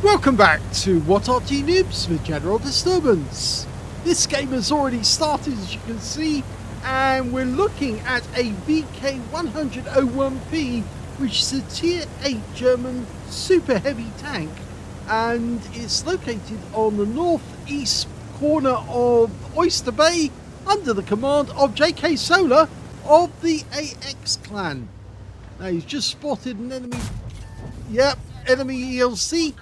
Welcome back to What Arty Noobs with General Disturbance. This game has already started, as you can see, and we're looking at a VK101P, which is a Tier 8 German super heavy tank, and it's located on the northeast corner of Oyster Bay under the command of jksoler of the AX clan. Now he's just spotted an enemy, enemy ELC,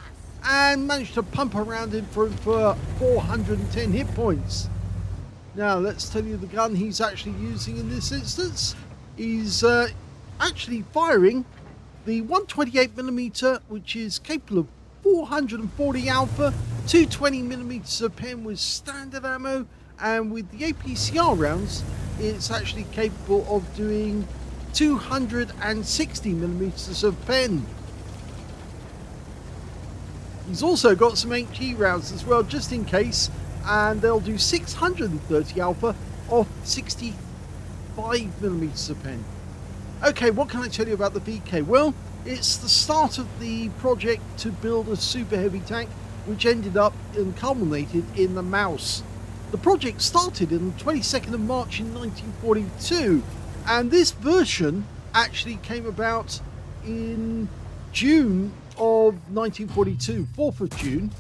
and managed to pump around him for 410 hit points. Now let's tell you the gun he's actually using in this instance. He's actually firing the 128mm, which is capable of 440 alpha, 220mm of pen with standard ammo, and with the APCR rounds it's actually capable of doing 260mm of pen. He's also got some HE rounds as well, just in case, and they'll do 630 alpha off 65mm of pen. Okay, what can I tell you about the VK? Well, it's the start of the project to build a super heavy tank, which ended up and culminated in the Mouse. The project started on the 22nd of March in 1942, and this version actually came about in June of 1942, 4th of June.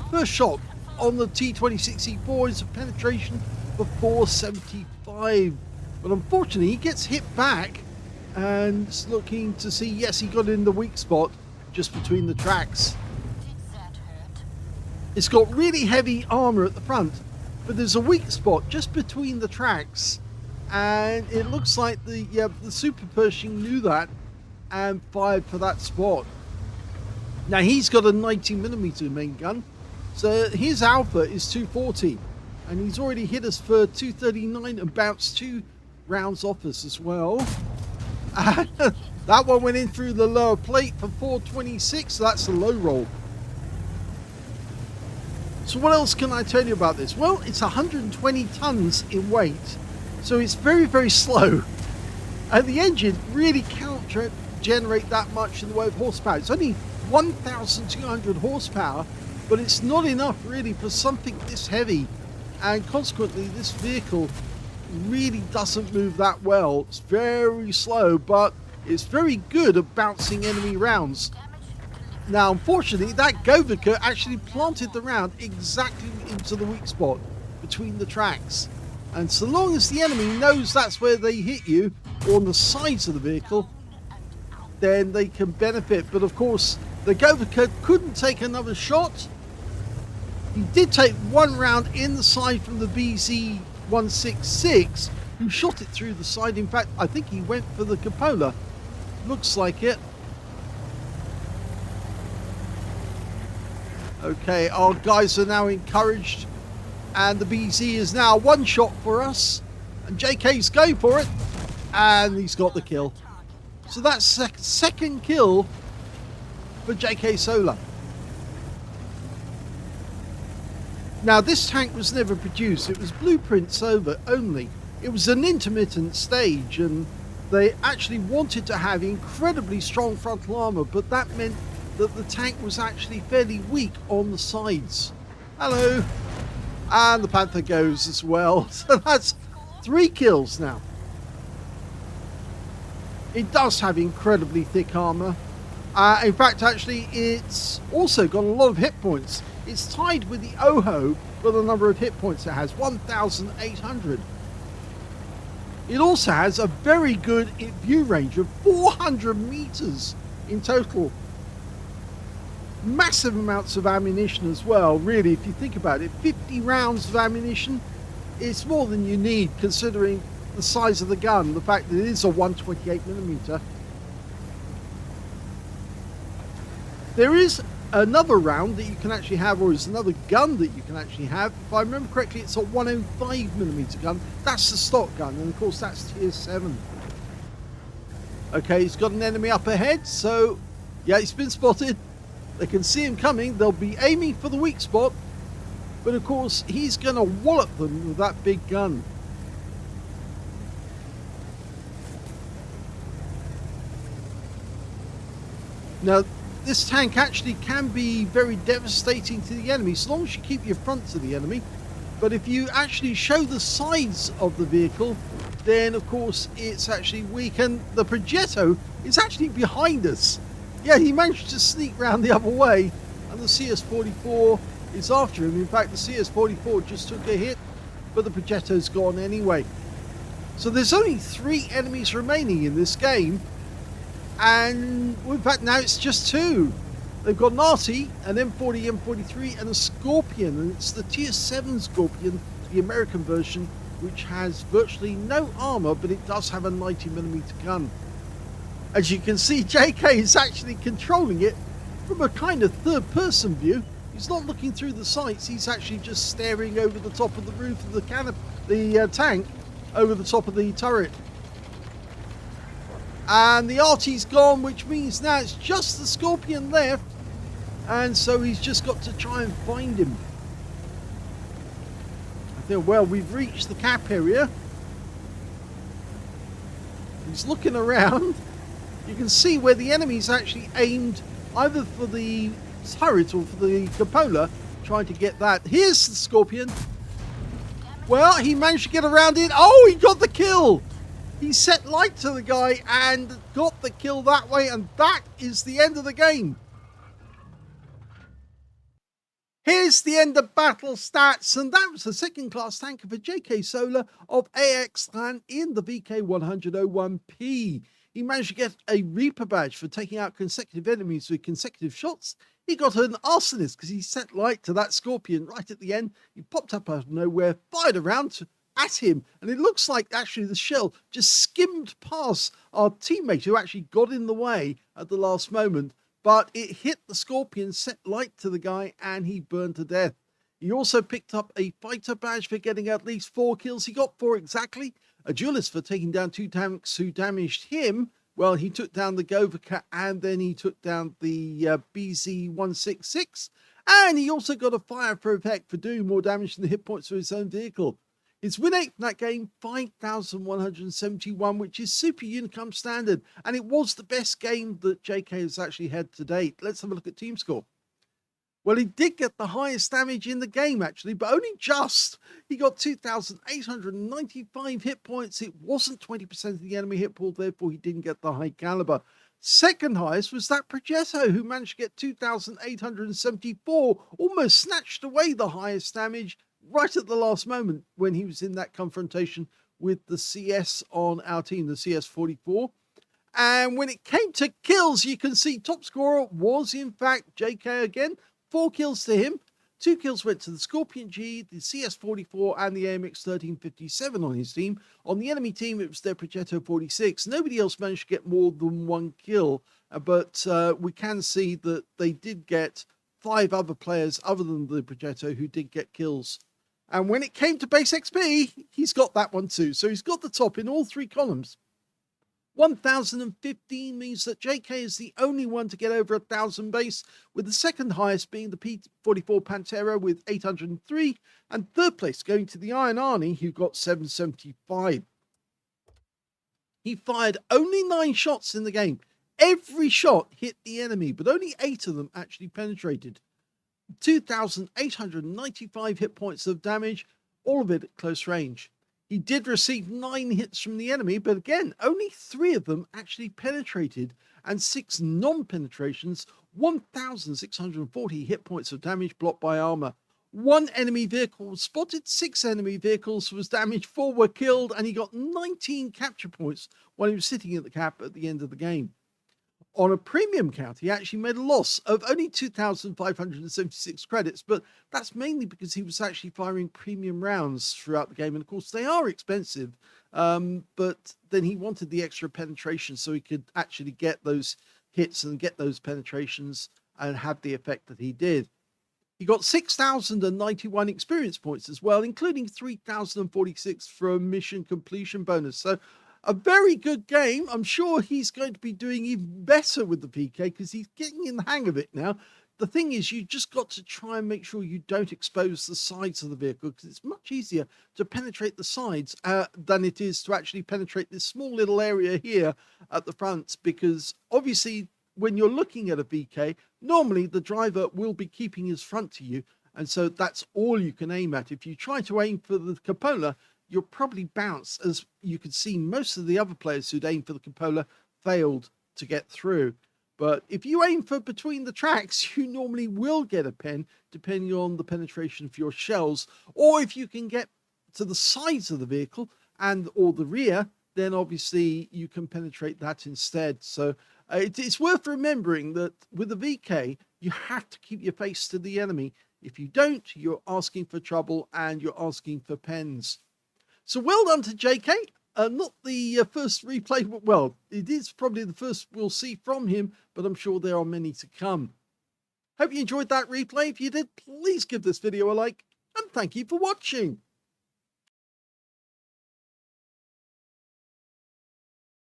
First shot on the T26E4 is a penetration for 475, but unfortunately he gets hit back and it's looking to see, yes, he got in the weak spot just between the tracks. It's got really heavy armor at the front, but there's a weak spot just between the tracks, and it looks like the Super Pershing knew that and fired for that spot. Now he's got a 90mm main gun, so his alpha is 240, and he's already hit us for 239 and bounced 2 rounds off us as well. That one went in through the lower plate for 426, so that's a low roll. So what else can I tell you about this? Well, it's 120 tons in weight, so it's very, very slow, and the engine really can't generate that much in the way of horsepower. It's only 1,200 horsepower, but it's not enough really for something this heavy, and consequently this vehicle really doesn't move that well. It's very slow, but it's very good at bouncing enemy rounds. Now unfortunately that Govica actually planted the round exactly into the weak spot between the tracks, and so long as the enemy knows that's where they hit you, or on the sides of the vehicle, then they can benefit. But of course the Govica couldn't take another shot. He did take one round in the side from the BZ166, who shot it through the side. In fact, I think he went for the cupola. Looks like it. Okay, our guys are now encouraged, and the BZ is now one shot for us, and JK's going for it, and he's got the kill. So that's second kill for jksoler. Now this tank was never produced, it was blueprints only. It was an intermittent stage, and they actually wanted to have incredibly strong frontal armor, but that meant that the tank was actually fairly weak on the sides. Hello. And the Panther goes as well. So that's 3 kills now. It does have incredibly thick armor. In fact, actually, it's also got a lot of hit points. It's tied with the Oho for the number of hit points it has, 1,800. It also has a very good view range of 400 meters in total. Massive amounts of ammunition as well, really, if you think about it. 50 rounds of ammunition, it's more than you need considering the size of the gun, the fact that it is a 128mm. There is another round that you can actually have, or is another gun that you can actually have. If I remember correctly, it's a 105mm gun. That's the stock gun, and of course that's tier 7. Okay, he's got an enemy up ahead, so yeah, he's been spotted. They can see him coming. They'll be aiming for the weak spot, but of course he's going to wallop them with that big gun. Now this tank actually can be very devastating to the enemy, so long as you keep your front to the enemy. But if you actually show the sides of the vehicle, then of course it's actually weak. And the Progetto is actually behind us. Yeah, he managed to sneak round the other way, and the CS44 is after him. In fact, the CS44 just took a hit, but the Progetto's gone anyway. So there's only 3 enemies remaining in this game, and in fact now it's just 2. They've got an Arty, an M40, M43, and a Scorpion, and it's the Tier 7 Scorpion, the American version, which has virtually no armor, but it does have a 90mm gun. As you can see, JK is actually controlling it from a kind of third-person view. He's not looking through the sights, he's actually just staring over the top of the roof of the tank, over the top of the turret. And the Arty's gone, which means now it's just the Scorpion left. And so he's just got to try and find him. I feel, well, we've reached the cap area. He's looking around. You can see where the enemy's actually aimed either for the turret or for the cupola, trying to get that. Here's the Scorpion. Well, he managed to get around it. Oh, he got the kill. He set light to the guy and got the kill that way, and that is the end of the game. Here's the end of battle stats, and that was the second class tanker for jksoler of Aslains in the VK100-01P. He managed to get a Reaper badge for taking out consecutive enemies with consecutive shots. He got an Arsonist because he set light to that Scorpion right at the end. He popped up out of nowhere, fired around at him, and it looks like actually the shell just skimmed past our teammate who actually got in the way at the last moment, but it hit the Scorpion, set light to the guy, and he burned to death. He also picked up a fighter badge for getting at least 4 kills. He got 4 exactly. A duelist for taking down 2 tanks who damaged him. Well, he took down the Govika, and then he took down the BZ166, and he also got a fire for effect for doing more damage than the hit points for his own vehicle. His win rate from that game, 5,171, which is super Unicum standard, and it was the best game that JK has actually had to date. Let's have a look at team score. Well, he did get the highest damage in the game, actually, but only just. He got 2,895 hit points. It wasn't 20% of the enemy hit pool, therefore he didn't get the high caliber. Second highest was that Progetto, who managed to get 2,874, almost snatched away the highest damage right at the last moment when he was in that confrontation with the CS on our team, the CS44. And when it came to kills, you can see top scorer was in fact JK again. 4 kills to him. 2 kills went to the Scorpion G, the CS44, and the AMX 1357 on his team. On the enemy team, it was their Progetto 46. Nobody else managed to get more than 1 kill, but we can see that they did get 5 other players other than the Progetto who did get kills. And when it came to base XP, he's got that one too. So he's got the top in all 3 columns. 1,015 means that JK is the only one to get over 1,000 base, with the second highest being the P44 Pantera with 803, and third place going to the Iron Arnie, who got 775. He fired only 9 shots in the game. Every shot hit the enemy, but only 8 of them actually penetrated. 2,895 hit points of damage, all of it at close range. He did receive 9 hits from the enemy, but again, only 3 of them actually penetrated, and 6 non-penetrations, 1,640 hit points of damage blocked by armor. 1 enemy vehicle was spotted, 6 enemy vehicles was damaged, 4 were killed, and he got 19 capture points while he was sitting at the cap at the end of the game. On a premium count, he actually made a loss of only 2,576 credits, but that's mainly because he was actually firing premium rounds throughout the game, and of course they are expensive, but then he wanted the extra penetration so he could actually get those hits and get those penetrations and have the effect that he did. He got 6,091 experience points as well, including 3,046 for a mission completion bonus. So a very good game. I'm sure he's going to be doing even better with the PK because he's getting in the hang of it now. The thing is, you just got to try and make sure you don't expose the sides of the vehicle, because it's much easier to penetrate the sides than it is to actually penetrate this small little area here at the front, because obviously when you're looking at a VK, normally the driver will be keeping his front to you, and so that's all you can aim at. If you try to aim for the cupola, you'll probably bounce. As you can see, most of the other players who'd aim for the cupola failed to get through. But if you aim for between the tracks, you normally will get a pen, depending on the penetration of your shells. Or if you can get to the sides of the vehicle or the rear, then obviously you can penetrate that instead. So it's worth remembering that with a VK, you have to keep your face to the enemy. If you don't, you're asking for trouble and you're asking for pens. So well done to JK. Not the first replay, but well, it is probably the first we'll see from him, but I'm sure there are many to come. Hope you enjoyed that replay. If you did, please give this video a like, and thank you for watching.